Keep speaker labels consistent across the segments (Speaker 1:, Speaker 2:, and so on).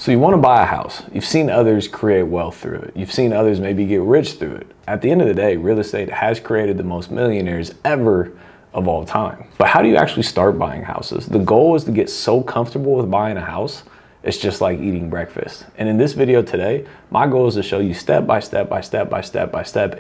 Speaker 1: So you want to buy a house. You've seen others create wealth through it. You've seen others maybe get rich through it. At the end of the day, real estate has created the most millionaires ever of all time. But how do you actually start buying houses? The goal is to get so comfortable with buying a house, it's just like eating breakfast. And in this video today, my goal is to show you step by step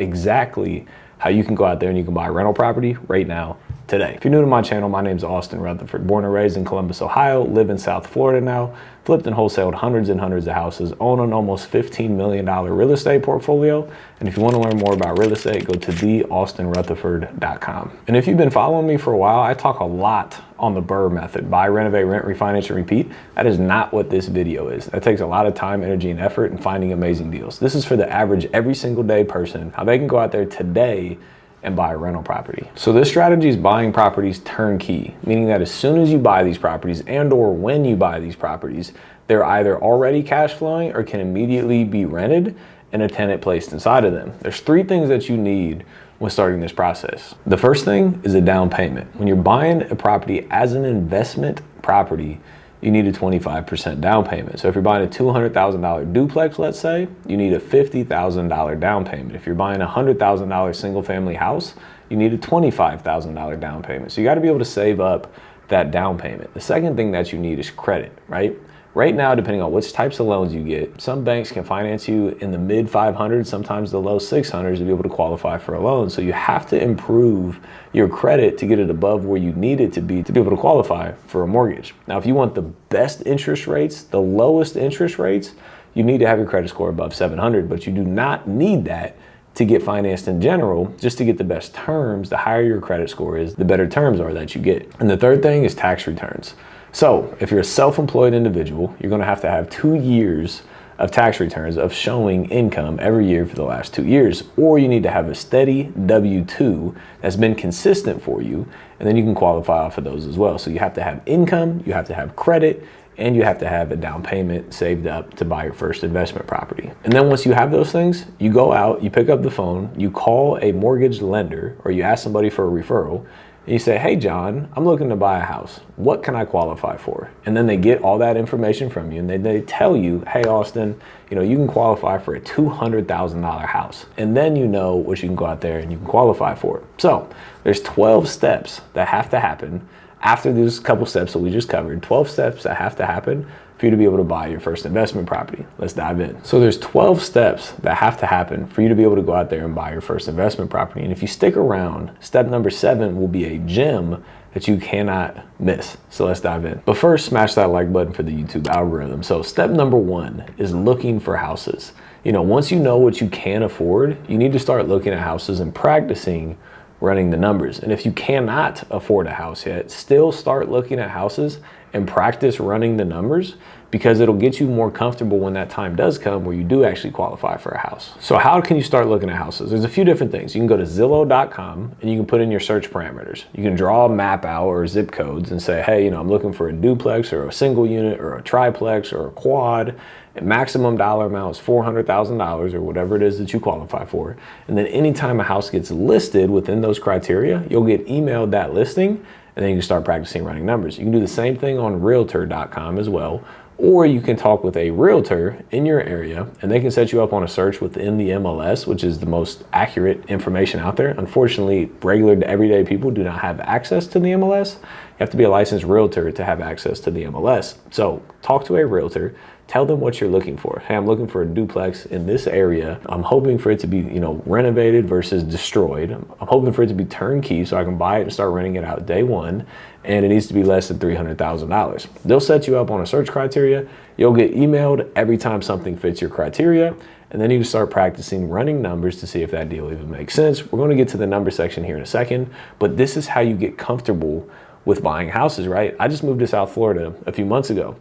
Speaker 1: exactly how you can go out there and you can buy a rental property right now, today. If you're new to my channel, my name is Austin Rutherford, born and raised in Columbus, Ohio, live in South Florida now, flipped and wholesaled hundreds and hundreds of houses, own an almost $15 million real estate portfolio. And if you want to learn more about real estate, go to theaustinrutherford.com. And if you've been following me for a while, I talk a lot on the BRRRR method, buy, renovate, rent, refinance, and repeat. That is not what this video is. That takes a lot of time, energy, and effort in finding amazing deals. This is for the average every single day person, how they can go out there today and buy a rental property. So this strategy is buying properties turnkey, meaning that as soon as you buy these properties and or when you buy these properties, they're either already cash flowing or can immediately be rented and a tenant placed inside of them. There's three things that you need when starting this process. The first thing is a down payment. When you're buying a property as an investment property, you need a 25% down payment. So if you're buying a $200,000 duplex, let's say, you need a $50,000 down payment. If you're buying a $100,000 single family house, you need a $25,000 down payment. So you gotta be able to save up that down payment. The second thing that you need is credit, right? Right now, depending on which types of loans you get, some banks can finance you in the mid 500s, sometimes the low 600s to be able to qualify for a loan. So you have to improve your credit to get it above where you need it to be able to qualify for a mortgage. Now, if you want the best interest rates, the lowest interest rates, you need to have your credit score above 700, but you do not need that to get financed in general. Just to get the best terms, the higher your credit score is, the better terms are that you get. And the third thing is tax returns. So if you're a self-employed individual, you're gonna have to have 2 years of tax returns of showing income every year for the last 2 years, or you need to have a steady W-2 that's been consistent for you, and then you can qualify off of those as well. So you have to have income, you have to have credit, and you have to have a down payment saved up to buy your first investment property. And then once you have those things, you go out, you pick up the phone, you call a mortgage lender, or you ask somebody for a referral, and you say, hey, John, I'm looking to buy a house. What can I qualify for? And then they get all that information from you and they tell you, hey, Austin, you can qualify for a $200,000 house. And then you know what you can go out there and you can qualify for. So there's 12 steps that have to happen after these couple steps that we just covered, 12 steps that have to happen for you to be able to buy your first investment property. Let's dive in. So there's 12 steps that have to happen for you to be able to go out there and buy your first investment property. And if you stick around, step number 7 will be a gem that you cannot miss. So let's dive in. But first, smash that like button for the YouTube algorithm. So step number 1 is looking for houses. Once you know what you can afford, you need to start looking at houses and practicing running the numbers. And if you cannot afford a house yet, still start looking at houses and practice running the numbers, because it'll get you more comfortable when that time does come where you do actually qualify for a house. So how can you start looking at houses? There's a few different things. You can go to Zillow.com and you can put in your search parameters. You can draw a map out or zip codes and say, hey, I'm looking for a duplex or a single unit or a triplex or a quad. And maximum dollar amount is $400,000 or whatever it is that you qualify for. And then anytime a house gets listed within those criteria, you'll get emailed that listing, and then you can start practicing running numbers. You can do the same thing on Realtor.com as well, or you can talk with a realtor in your area and they can set you up on a search within the MLS, which is the most accurate information out there. Unfortunately, regular to everyday people do not have access to the MLS. You have to be a licensed realtor to have access to the MLS. So talk to a realtor, tell them what you're looking for. Hey, I'm looking for a duplex in this area. I'm hoping for it to be, renovated versus destroyed. I'm hoping for it to be turnkey so I can buy it and start renting it out day one. And it needs to be less than $300,000. They'll set you up on a search criteria. You'll get emailed every time something fits your criteria. And then you can start practicing running numbers to see if that deal even makes sense. We're going to get to the number section here in a second, but this is how you get comfortable with buying houses, right? I just moved to South Florida a few months ago.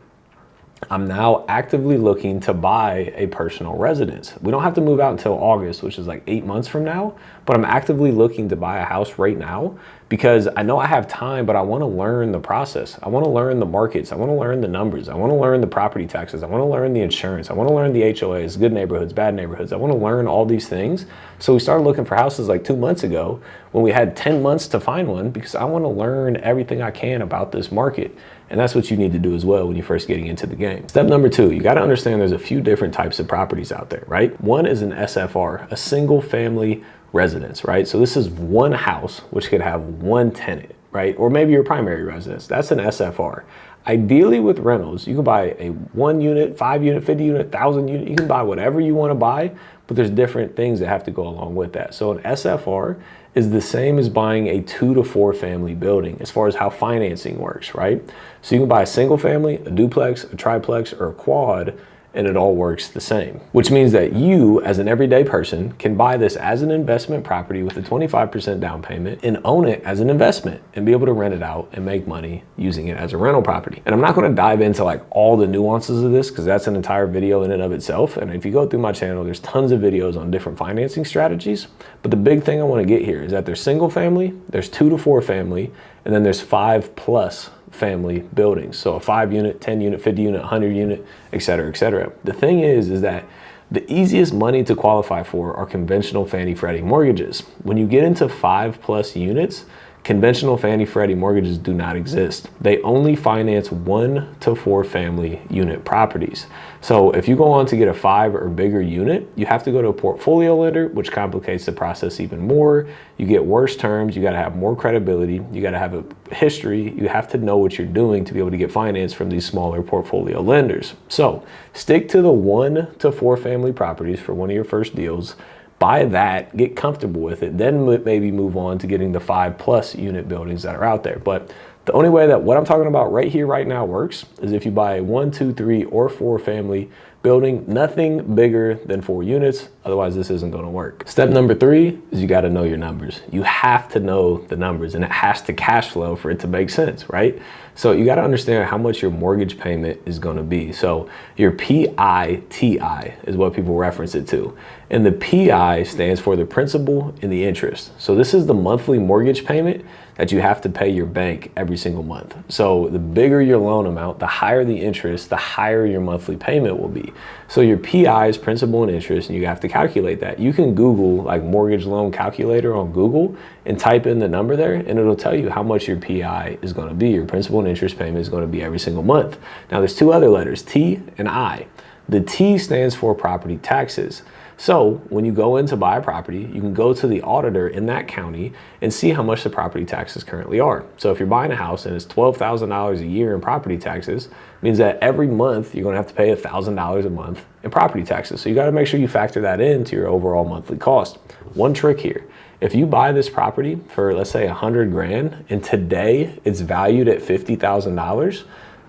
Speaker 1: I'm now actively looking to buy a personal residence. We don't have to move out until August, which is like 8 months from now, but I'm actively looking to buy a house right now because I know I have time, but I want to learn the process. I want to learn the markets. I want to learn the numbers. I want to learn the property taxes. I want to learn the insurance. I want to learn the HOAs, good neighborhoods, bad neighborhoods. I want to learn all these things. So we started looking for houses like 2 months ago when we had 10 months to find one, because I want to learn everything I can about this market. And that's what you need to do as well when you're first getting into the game. Step number 2, you got to understand there's a few different types of properties out there, right? One is an SFR, a single family residence, right? So this is one house which could have one tenant, right? Or maybe your primary residence. That's an SFR. Ideally with rentals, you can buy a 1 unit, 5 unit, 50 unit, 1,000 unit. You can buy whatever you want to buy, but there's different things that have to go along with that. So an SFR is the same as buying a 2 to 4 family building as far as how financing works, right? So you can buy a single family, a duplex, a triplex, or a quad, and it all works the same, which means that you as an everyday person can buy this as an investment property with a 25% down payment and own it as an investment and be able to rent it out and make money using it as a rental property. And I'm not going to dive into like all the nuances of this because that's an entire video in and of itself. And if you go through my channel, there's tons of videos on different financing strategies. But the big thing I want to get here is that there's single family, there's 2 to 4 family, and then there's 5+ family buildings. So a 5 unit, 10 unit, 50 unit, 100 unit, et cetera, et cetera. The thing is that the easiest money to qualify for are conventional Fannie Freddie mortgages. When you get into 5+ units, conventional Fannie Freddie mortgages do not exist. They only finance 1 to 4 family unit properties. So if you go on to get a 5 or bigger unit, you have to go to a portfolio lender, which complicates the process even more. You get worse terms. You got to have more credibility. You got to have a history. You have to know what you're doing to be able to get finance from these smaller portfolio lenders. So stick to the 1 to 4 family properties for one of your first deals. Buy that, get comfortable with it, then maybe move on to getting the 5+ unit buildings that are out there. But the only way that what I'm talking about right here, right now works is if you buy a 1, 2, 3, or 4 family building, nothing bigger than 4 units. Otherwise, this isn't going to work. Step number 3 is you got to know your numbers. You have to know the numbers, and it has to cash flow for it to make sense, right? So you got to understand how much your mortgage payment is going to be. So your PITI is what people reference it to. And the PI stands for the principal and the interest. So this is the monthly mortgage payment that you have to pay your bank every single month. So the bigger your loan amount, the higher the interest, the higher your monthly payment will be. So your PI is principal and interest, and you have to calculate that. You can Google like mortgage loan calculator on Google and type in the number there, and it'll tell you how much your PI is going to be. Your principal and interest payment is going to be every single month. Now there's 2 other letters, T and I. The T stands for property taxes. So when you go in to buy a property, you can go to the auditor in that county and see how much the property taxes currently are. So if you're buying a house and it's $12,000 a year in property taxes, it means that every month you're going to have to pay $1,000 a month in property taxes. So you got to make sure you factor that into your overall monthly cost. One trick here. If you buy this property for, let's say, 100 grand, and today it's valued at $50,000,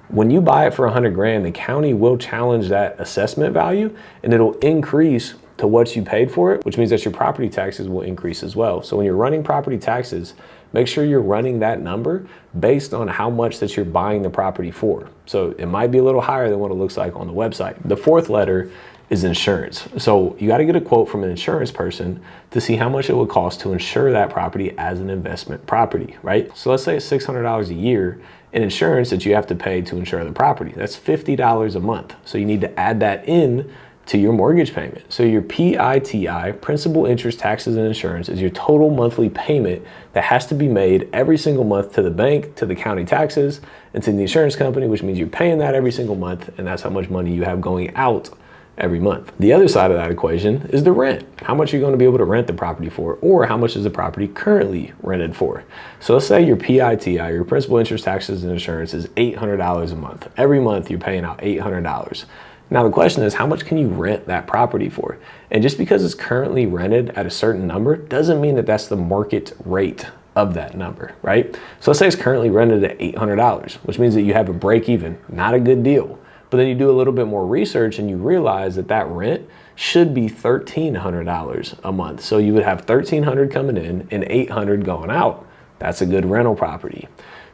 Speaker 1: when you buy it for 100 grand, the county will challenge that assessment value and it'll increase to what you paid for it, which means that your property taxes will increase as well. So when you're running property taxes, make sure you're running that number based on how much that you're buying the property for. So it might be a little higher than what it looks like on the website. The 4th letter is insurance. So you got to get a quote from an insurance person to see how much it would cost to insure that property as an investment property, right? So let's say it's $600 a year in insurance that you have to pay to insure the property. That's $50 a month. So you need to add that in to your mortgage payment. So your PITI, principal, interest, taxes, and insurance, is your total monthly payment that has to be made every single month to the bank, to the county taxes, and to the insurance company, which means you're paying that every single month, and that's how much money you have going out every month. The other side of that equation is the rent. How much are you going to be able to rent the property for, or how much is the property currently rented for? So let's say your PITI, your principal, interest, taxes, and insurance, is $800 a month. Every month you're paying out $800. Now the question is, how much can you rent that property for? And just because it's currently rented at a certain number doesn't mean that that's the market rate of that number, right? So let's say it's currently rented at $800, which means that you have a break even, not a good deal. But then you do a little bit more research and you realize that that rent should be $1,300 a month. So you would have $1,300 coming in and $800 going out. That's a good rental property.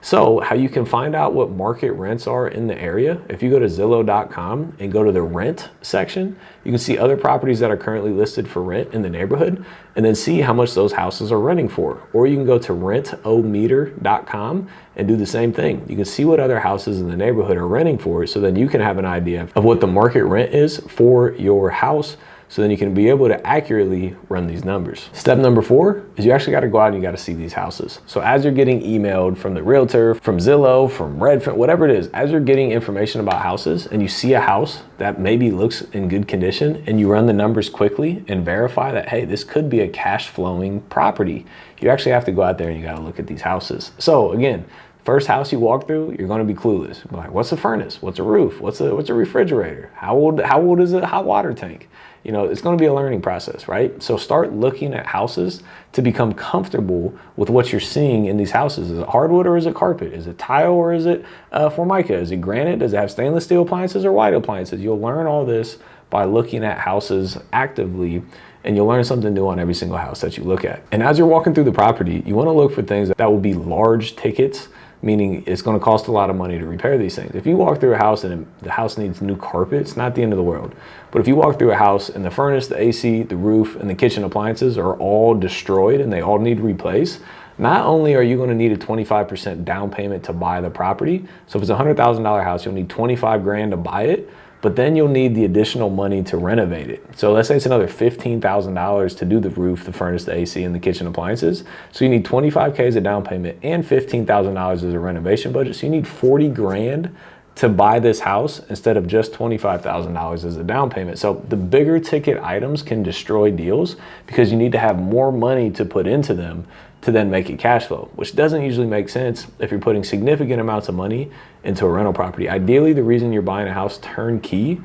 Speaker 1: So how you can find out what market rents are in the area, if you go to Zillow.com and go to the rent section, you can see other properties that are currently listed for rent in the neighborhood and then see how much those houses are renting for. Or you can go to rentometer.com and do the same thing. You can see what other houses in the neighborhood are renting for, so then you can have an idea of what the market rent is for your house, so then you can be able to accurately run these numbers. Step number 4 is you actually got to go out and you got to see these houses. So as you're getting emailed from the realtor, from Zillow, from Redfin, whatever it is, as you're getting information about houses and you see a house that maybe looks in good condition and you run the numbers quickly and verify that, hey, this could be a cash flowing property, you actually have to go out there and you got to look at these houses. So again, first house you walk through, you're going to be clueless. You're like, what's a furnace? What's a roof? What's a refrigerator? How old is a hot water tank? You know, it's going to be a learning process, right? So start looking at houses to become comfortable with what you're seeing in these houses. Is it hardwood or is it carpet? Is it tile or is it Formica? Is it granite? Does it have stainless steel appliances or white appliances? You'll learn all this by looking at houses actively, and you'll learn something new on every single house that you look at. And as you're walking through the property, you want to look for things that will be large tickets, meaning it's going to cost a lot of money to repair these things. If you walk through a house and the house needs new carpet, it's not the end of the world. But if you walk through a house and the furnace, the AC, the roof, and the kitchen appliances are all destroyed and they all need replaced, not only are you going to need a 25% down payment to buy the property, so if it's a $100,000 house, you'll need 25 grand to buy it, but then you'll need the additional money to renovate it. So let's say it's another $15,000 to do the roof, the furnace, the AC, and the kitchen appliances. So you need 25K as a down payment and $15,000 as a renovation budget. So you need 40 grand to buy this house instead of just $25,000 as a down payment. So the bigger ticket items can destroy deals because you need to have more money to put into them to then make it cash flow, which doesn't usually make sense if you're putting significant amounts of money into a rental property. Ideally, the reason you're buying a house turnkey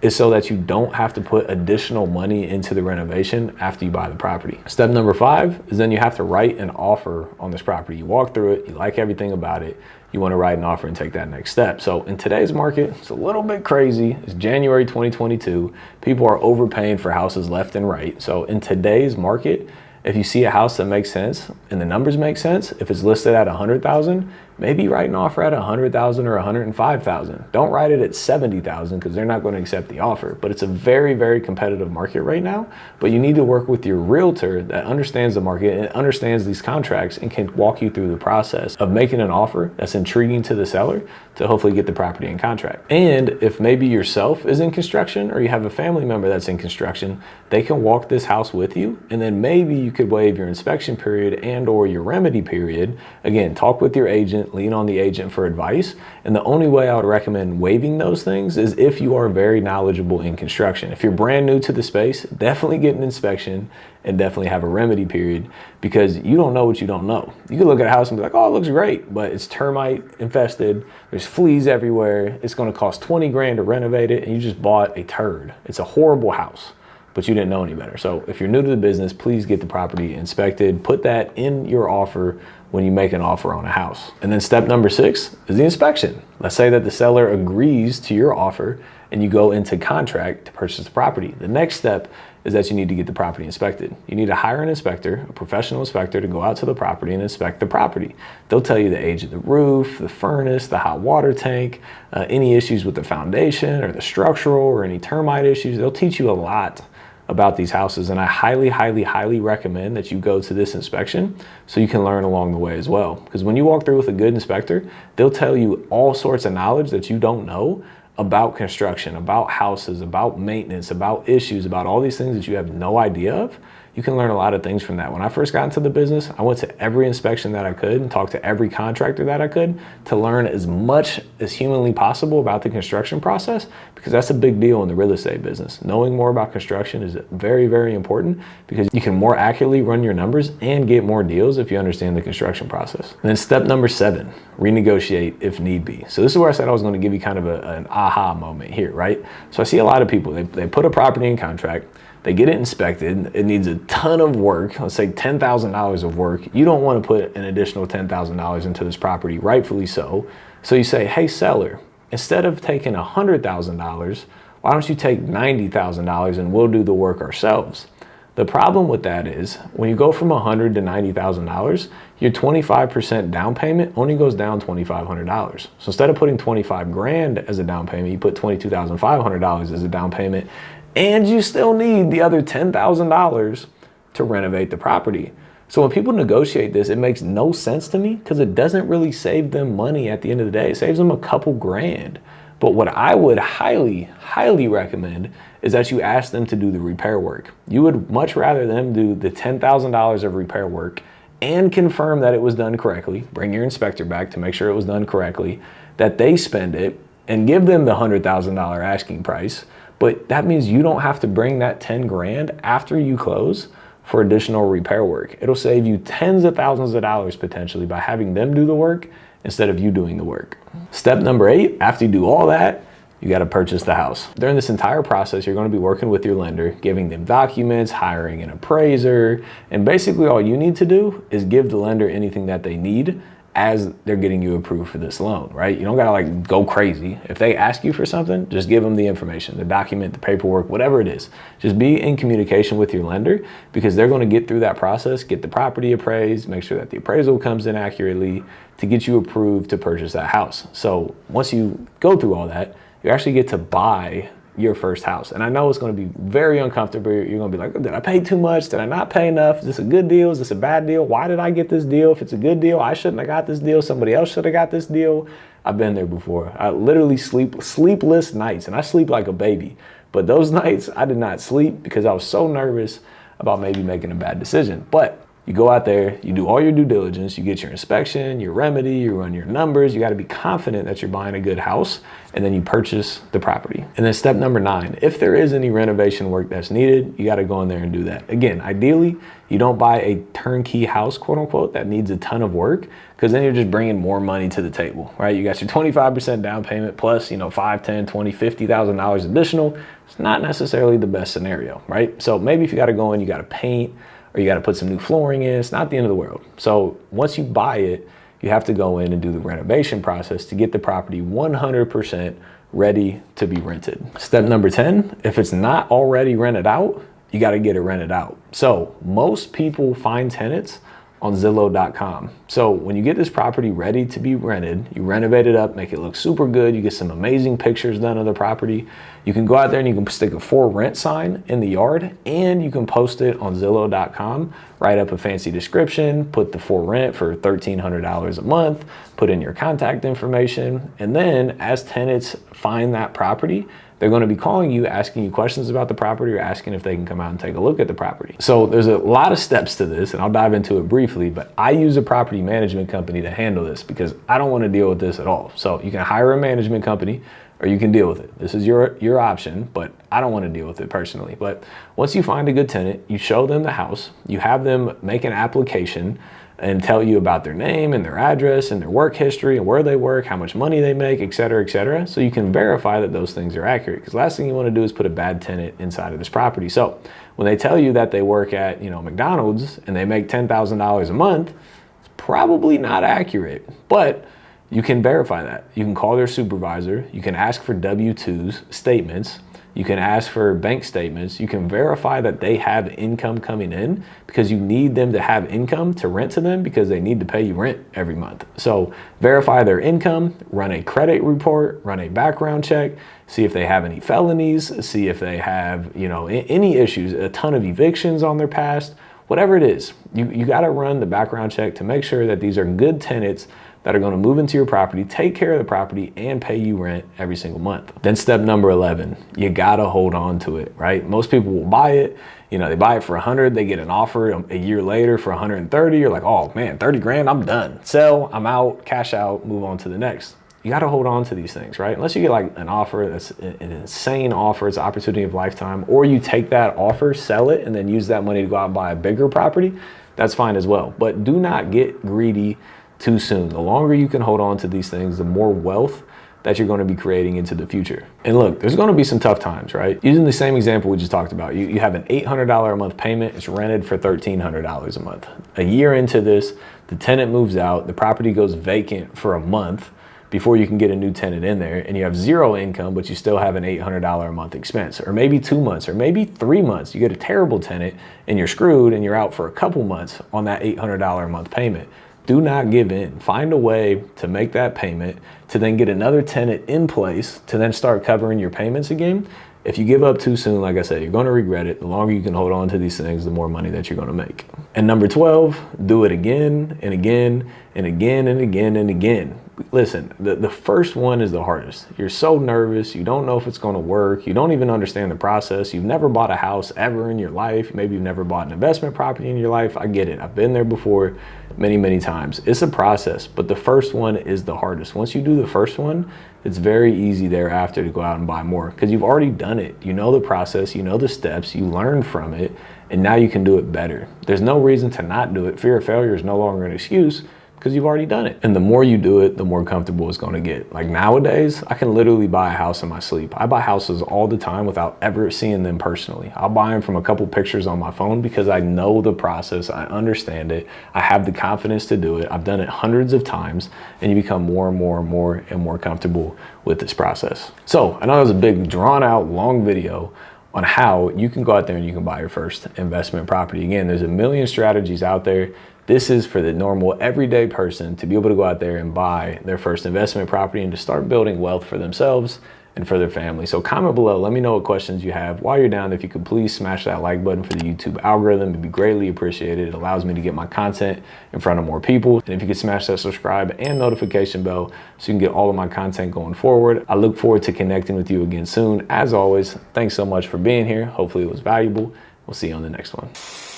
Speaker 1: is so that you don't have to put additional money into the renovation after you buy the property. Step number 5 is then you have to write an offer on this property. You walk through it, you like everything about it, you want to write an offer and take that next step. So in today's market, it's a little bit crazy. It's January 2022. People are overpaying for houses left and right. So in today's market, if you see a house that makes sense and the numbers make sense, if it's listed at 100,000, maybe write an offer at 100,000 or 105,000. Don't write it at 70,000 because they're not going to accept the offer. But it's a very, very competitive market right now. But you need to work with your realtor that understands the market and understands these contracts and can walk you through the process of making an offer that's intriguing to the seller to hopefully get the property in contract. And if maybe yourself is in construction or you have a family member that's in construction, they can walk this house with you, and then maybe you could waive your inspection period and or your remedy period. Again, talk with your agent, lean on the agent for advice. And the only way I would recommend waiving those things is if you are very knowledgeable in construction. If you're brand new to the space, definitely get an inspection and definitely have a remedy period, because you don't know what you don't know. You can look at a house and be like, oh, it looks great, but it's termite infested. There's fleas everywhere. It's going to cost 20 grand to renovate it, and you just bought a turd. It's a horrible house, but you didn't know any better. So if you're new to the business, please get the property inspected. Put that in your offer when you make an offer on a house. And then step number 6 is the inspection. Let's say that the seller agrees to your offer and you go into contract to purchase the property. The next step is that you need to get the property inspected. You need to hire an inspector, a professional inspector, to go out to the property and inspect the property. They'll tell you the age of the roof, the furnace, the hot water tank, any issues with the foundation or the structural or any termite issues. They'll teach you a lot about these houses, and I highly, highly, highly recommend that you go to this inspection so you can learn along the way as well. Because when you walk through with a good inspector, they'll tell you all sorts of knowledge that you don't know about construction, about houses, about maintenance, about issues, about all these things that you have no idea of. You can learn a lot of things from that. When I first got into the business, I went to every inspection that I could and talked to every contractor that I could to learn as much as humanly possible about the construction process, because that's a big deal in the real estate business. Knowing more about construction is very, very important because you can more accurately run your numbers and get more deals if you understand the construction process. And then step number 7, renegotiate if need be. So this is where I said I was going to give you kind of an aha moment here, right? So I see a lot of people, they put a property in contract, they get it inspected, it needs a ton of work, let's say $10,000 of work. You don't want to put an additional $10,000 into this property, rightfully so. So you say, hey seller, instead of taking $100,000, why don't you take $90,000 and we'll do the work ourselves? The problem with that is when you go from $100,000 to $90,000, your 25% down payment only goes down $2,500. So instead of putting 25 grand as a down payment, you put $22,500 as a down payment, and you still need the other $10,000 to renovate the property. So when people negotiate this, it makes no sense to me because it doesn't really save them money at the end of the day. It saves them a couple grand. But what I would highly, highly recommend is that you ask them to do the repair work. You would much rather them do the $10,000 of repair work and confirm that it was done correctly, bring your inspector back to make sure it was done correctly, that they spend it and give them the $100,000 asking price. But that means you don't have to bring that 10 grand after you close for additional repair work. It'll save you tens of thousands of dollars potentially by having them do the work instead of you doing the work. Step number 8, after you do all that, you got to purchase the house. During this entire process, you're going to be working with your lender, giving them documents, hiring an appraiser, and basically all you need to do is give the lender anything that they need as they're getting you approved for this loan, right? You don't gotta like go crazy. If they ask you for something, just give them the information, the document, the paperwork, whatever it is. Just be in communication with your lender because they're gonna get through that process, get the property appraised, make sure that the appraisal comes in accurately to get you approved to purchase that house. So once you go through all that, you actually get to buy your first house. And I know it's going to be very uncomfortable. You're going to be like, did I pay too much? Did I not pay enough? Is this a good deal? Is this a bad deal? Why did I get this deal? If it's a good deal, I shouldn't have got this deal. Somebody else should have got this deal. I've been there before. I literally sleepless nights, and I sleep like a baby. But those nights I did not sleep because I was so nervous about maybe making a bad decision. But you go out there, you do all your due diligence, you get your inspection, your remedy, you run your numbers, you gotta be confident that you're buying a good house, and then you purchase the property. And then step number 9, if there is any renovation work that's needed, you gotta go in there and do that. Again, ideally, you don't buy a turnkey house, quote unquote, that needs a ton of work, because then you're just bringing more money to the table, right? You got your 25% down payment plus, $5, 10, 20, $50,000 additional. It's not necessarily the best scenario, right? So maybe if you gotta go in, you gotta paint, or you got to put some new flooring in. It's not the end of the world. So once you buy it, you have to go in and do the renovation process to get the property 100% ready to be rented. Step number 10, if it's not already rented out, you got to get it rented out. So most people find tenants on Zillow.com. So when you get this property ready to be rented, you renovate it up, make it look super good, you get some amazing pictures done of the property, you can go out there and you can stick a for rent sign in the yard, and you can post it on Zillow.com, write up a fancy description, put the for rent for $1,300 a month, put in your contact information, and then as tenants find that property, they're going to be calling you, asking you questions about the property or asking if they can come out and take a look at the property. So there's a lot of steps to this, and I'll dive into it briefly, but I use a property management company to handle this because I don't want to deal with this at all. So you can hire a management company or you can deal with it. This is your option, but I don't want to deal with it personally. But once you find a good tenant, you show them the house, you have them make an application and tell you about their name and their address and their work history and where they work, how much money they make, et cetera, so you can verify that those things are accurate. Because last thing you want to do is put a bad tenant inside of this property. So when they tell you that they work at McDonald's and they make $10,000 a month, it's probably not accurate, but you can verify that. You can call their supervisor, you can ask for W-2s, statements, you can ask for bank statements, you can verify that they have income coming in because you need them to have income to rent to them because they need to pay you rent every month. So verify their income, run a credit report, run a background check, see if they have any felonies, see if they have any issues, a ton of evictions on their past, whatever it is. You gotta run the background check to make sure that these are good tenants that are going to move into your property, take care of the property, and pay you rent every single month. Then step number 11, you gotta hold on to it, right? Most people will buy it, they buy it for 100, they get an offer a year later for 130, you're like, oh man, 30 grand, I'm done. Sell, I'm out, cash out, move on to the next. You gotta hold on to these things, right? Unless you get like an offer that's an insane offer, it's an opportunity of a lifetime, or you take that offer, sell it, and then use that money to go out and buy a bigger property, that's fine as well. But do not get greedy too soon. The longer you can hold on to these things, the more wealth that you're going to be creating into the future. And look, there's going to be some tough times, right? Using the same example we just talked about, you have an $800 a month payment, it's rented for $1,300 a month. A year into this, the tenant moves out, the property goes vacant for a month. before you can get a new tenant in there, and you have zero income, but you still have an $800 a month expense, or maybe 2 months, or maybe 3 months. You get a terrible tenant and you're screwed and you're out for a couple months on that $800 a month payment. Do not give in. Find a way to make that payment, to then get another tenant in place, to then start covering your payments again. If you give up too soon, like I said, you're going to regret it. The longer you can hold on to these things, the more money that you're going to make. And number 12, do it again and again and again and again and again. Listen, the first one is the hardest. You're so nervous. You don't know if it's going to work. You don't even understand the process. You've never bought a house ever in your life. Maybe you've never bought an investment property in your life. I get it. I've been there before many, many times. It's a process, but the first one is the hardest. Once you do the first one, it's very easy thereafter to go out and buy more because you've already done it. You know the process, you know the steps, you learn from it, and now you can do it better. There's no reason to not do it. Fear of failure is no longer an excuse because you've already done it. And the more you do it, the more comfortable it's going to get. Like nowadays, I can literally buy a house in my sleep. I buy houses all the time without ever seeing them personally. I'll buy them from a couple pictures on my phone because I know the process, I understand it, I have the confidence to do it. I've done it hundreds of times, and you become more and more and more and more comfortable with this process. So I know it was a big drawn out long video on how you can go out there and you can buy your first investment property. Again, there's a million strategies out there. This is for the normal everyday person to be able to go out there and buy their first investment property and to start building wealth for themselves and for their family. So comment below, let me know what questions you have. While you're down, if you could please smash that like button for the YouTube algorithm, it'd be greatly appreciated. It allows me to get my content in front of more people. And if you could smash that subscribe and notification bell so you can get all of my content going forward. I look forward to connecting with you again soon. As always, thanks so much for being here. Hopefully it was valuable. We'll see you on the next one.